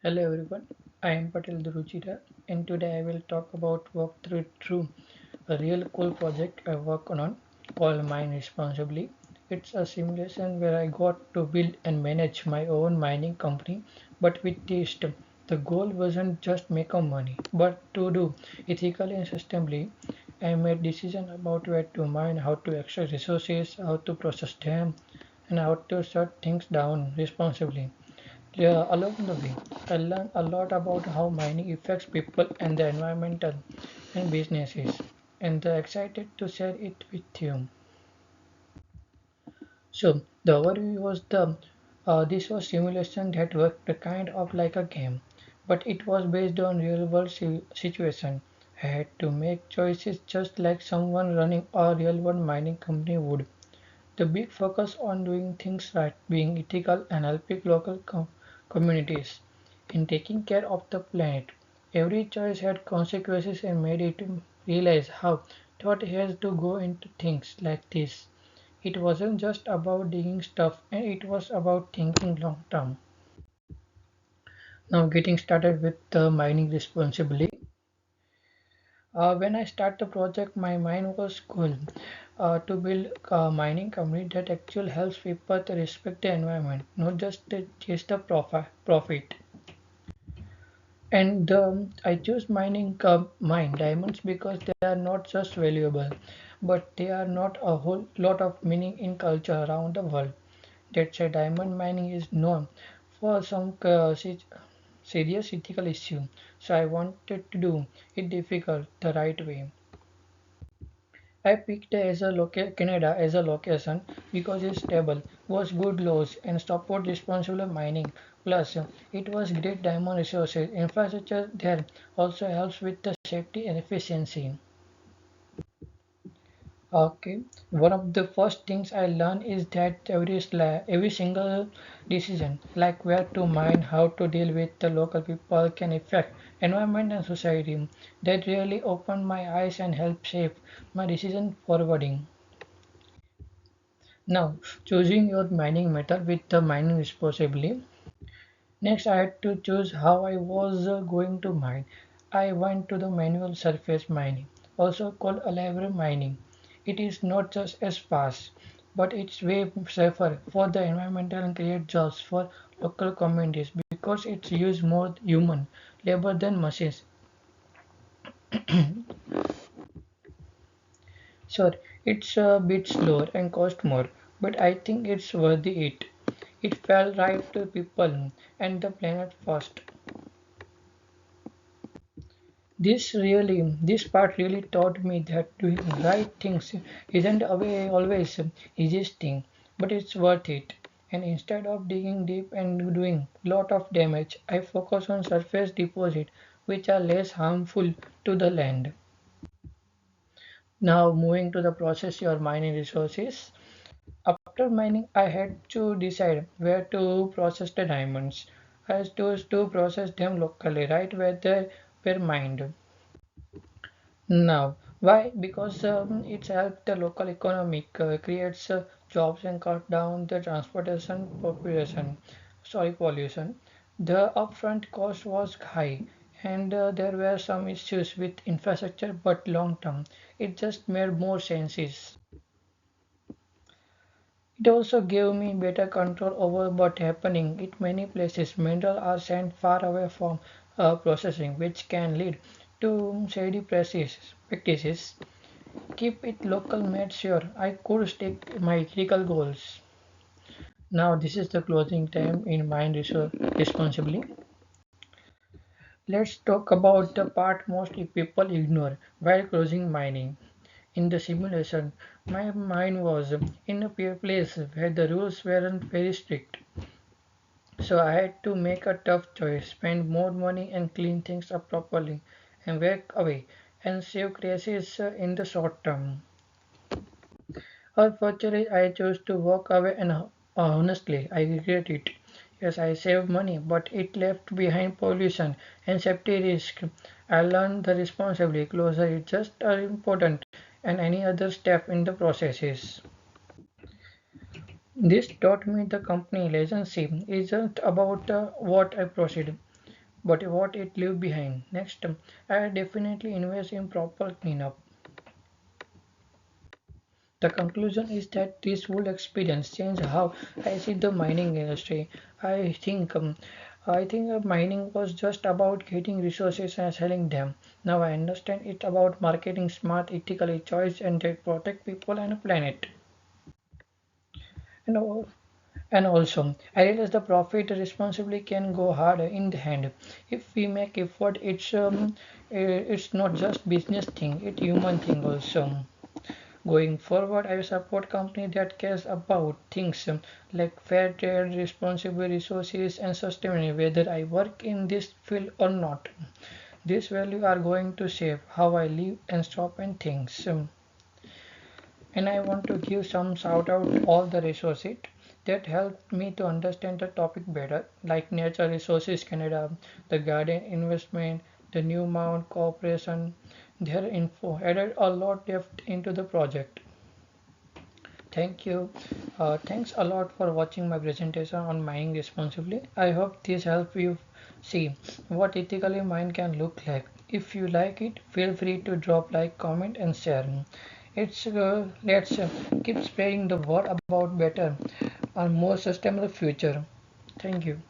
Hello everyone, I am Patel Dhruv and today I will talk about walk through a real cool project I work on called Mine Responsibly. It's a simulation where I got to build and manage my own mining company but with taste. The goal wasn't just make a money but to do ethically and sustainably. I made decisions about where to mine, how to extract resources, how to process them, and how to shut things down responsibly. Yeah, along the way, I learned a lot about how mining affects people and the environmental and businesses, and I'm excited to share it with you. So the overview was the this was simulation that worked kind of like a game, but it was based on real world situation. I had to make choices just like someone running a real world mining company would. The big focus on doing things right, being ethical and helping local communities, and taking care of the planet. Every choice had consequences and made it realize how thought has to go into things like this. It wasn't just about digging stuff, and it was about thinking long term. Now, getting started with the mining responsibly. When I start the project, my mind was cool to build a mining company that actually helps people to respect the environment, not just to chase the profit. And I choose mine diamonds because they are not just valuable, but they are not a whole lot of meaning in culture around the world. That's why diamond mining is known for some serious ethical issue. So I wanted to do it difficult the right way. I picked Canada as a location because it's stable, was good laws, and support responsible mining. Plus, it was great diamond resources. Infrastructure there also helps with the safety and efficiency. Okay, one of the first things I learned is that every single decision, like where to mine, how to deal with the local people, can affect environment and society. That really opened my eyes and helped shape my decision forwarding. Now, choosing your mining method with the mining responsibly. Next, I had to choose how I was going to mine. I went to the manual surface mining, also called alive mining. It is not just as fast, but it's way safer for the environmental and create jobs for local communities because it's use more human labor than machines. Sure, it's a bit slower and cost more, but I think it's worthy it. It felt right to people and the planet first. This part really taught me that doing right things isn't always easiest thing, but it's worth it. And instead of digging deep and doing lot of damage, I focus on surface deposit, which are less harmful to the land. Now moving to the process your mining resources. After mining, I had to decide where to process the diamonds. I chose to process them locally, right where they were mined. Now, why? Because it's helped the local economic, creates jobs and cut down the transportation pollution. The upfront cost was high, and there were some issues with infrastructure, but long term, it just made more sense. It also gave me better control over what happening. In many places, minerals are sent far away from processing, which can lead to shady practices. Keep it local made sure I could stick my critical goals. Now this is the closing time in mind responsibly. Let's talk about the part most people ignore while closing mining. In the simulation, my mind was in a place where the rules weren't very strict. So I had to make a tough choice, spend more money and clean things up properly, and walk away and save crises in the short term. Unfortunately, I chose to walk away and honestly, I regret it. Yes, I saved money, but it left behind pollution and safety risk. I learned the responsibility closer is just as important and any other step in the process is. This taught me the company relationship isn't about what I proceed, but what it leave behind. Next, I definitely invest in proper cleanup. The conclusion is that this whole experience changed how I see the mining industry. I think um, I think mining was just about getting resources and selling them. Now I understand it about marketing smart, ethically choice, and that protect people and planet. And, al- and also, I realize the profit responsibly can go hard in the hand. If we make effort, it's not just business thing; it's human thing also. Going forward, I will support company that cares about things like fair trade, responsible resources, and sustainability, whether I work in this field or not. These values are going to shape how I live and stop and think. And I want to give some shout out all the resources that helped me to understand the topic better, like Nature Resources Canada, the Garden Investment, the New Mount Corporation. Their info added a lot depth into the project. Thank you. Thanks a lot for watching my presentation on mining responsibly. I hope this helps you see what ethically mine can look like. If you like it, feel free to drop like, comment, and share. Let's keep spreading the word about better and more sustainable future. Thank you.